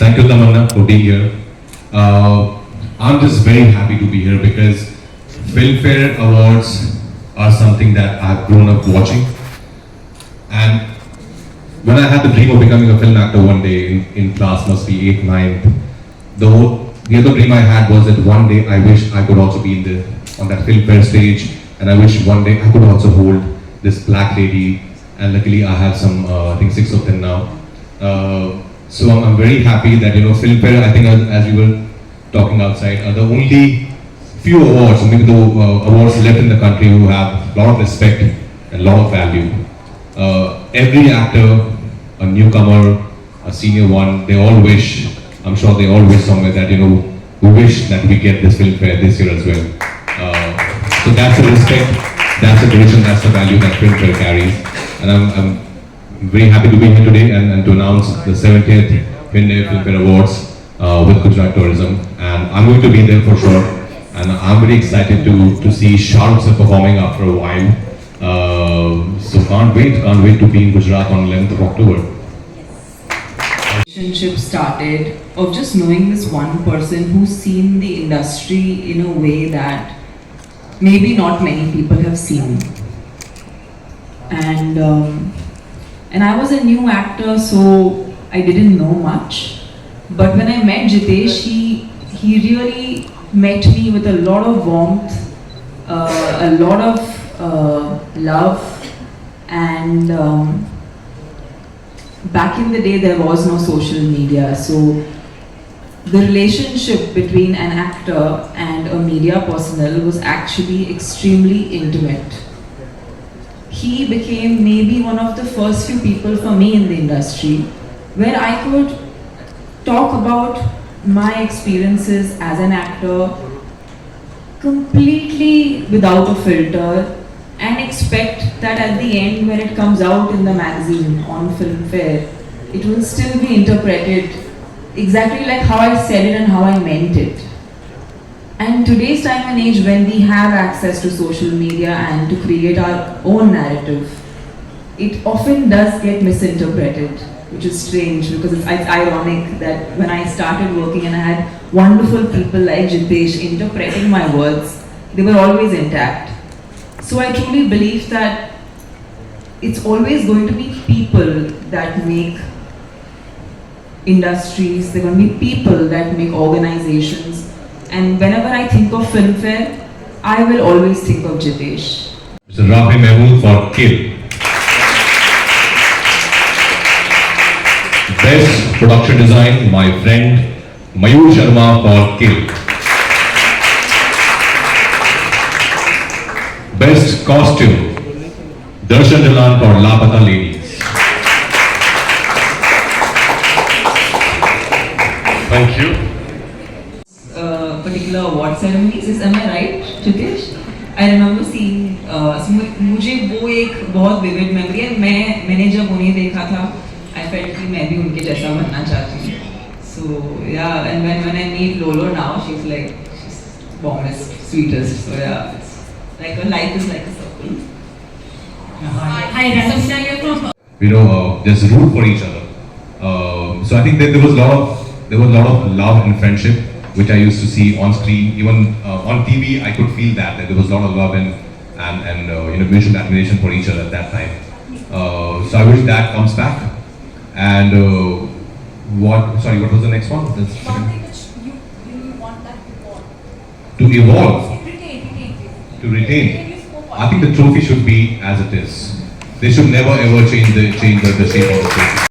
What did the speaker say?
Thank you, Tamanna, for being here. I'm just very happy to be here because Filmfare Awards are something that I've grown up watching. And when I had the dream of becoming a film actor one day in class, must be 8th, 9th, the other dream I had was that one day I wish I could also be on that Filmfare stage, and I wish one day I could also hold this black lady, and luckily I have some, I think 6 of them now. So I'm very happy that, Filmfare, I think as we were talking outside, are the only few awards, maybe the awards left in the country who have a lot of respect and a lot of value. Every actor, a newcomer, a senior one, they all wish, I'm sure they all wish somewhere that, we wish that we get this Filmfare this year as well. So that's the respect, that's the tradition, that's the value that Filmfare carries. And I'm very happy to be here today and to announce the 70th Filmfare Awards with Gujarat Tourism. And I'm going to be there for sure. And I'm very excited to see Shah Rukh Sir performing after a while. So can't wait to be in Gujarat on 11th of October. Relationship started of just knowing this one person who's seen the industry in a way that maybe not many people have seen. And I was a new actor, so I didn't know much. But when I met Jitesh, he really met me with a lot of warmth, a lot of love, and back in the day there was no social media, so the relationship between an actor and a media personnel was actually extremely intimate. He became maybe one of the first few people for me in the industry where I could talk about my experiences as an actor completely without a filter and expect that at the end when it comes out in the magazine on Filmfare, it will still be interpreted exactly like how I said it and how I meant it. And today's time and age, when we have access to social media and to create our own narrative, it often does get misinterpreted, which is strange because it's ironic that when I started working and I had wonderful people like Jitesh interpreting my words, they were always intact. So I truly believe that it's always going to be people that make industries, they're going to be people that make organizations. And whenever I think of Filmfare, I will always think of Jitesh. Mr. Rafi Mehmood for Kill. Best Production Design, my friend Mayur Sharma for Kill. Best Costume, Darshan Jalan for Lapata Ladies. Thank you. Particular award ceremonies, am I right, Jitesh? I remember seeing, मुझे वो एक बहुत vivid memory है. मैंने जब उन्हें देखा था, I felt कि मैं भी उनके जैसा बनना चाहती हूँ. So yeah, and when I meet Lolo now, she's warmest, sweetest. So yeah, it's like a life is like a circle. Hi, Rasam, you're from. Just root for each other. So I think that there was a lot of love and friendship, which I used to see on screen. Even on TV, I could feel that there was a lot of love and mutual admiration for each other at that time. So I wish that comes back. And what was the next one? The second? One thing which you want that To evolve. retain. To retain. I think the trophy should be as it is. They should never ever change the shape of the trophy.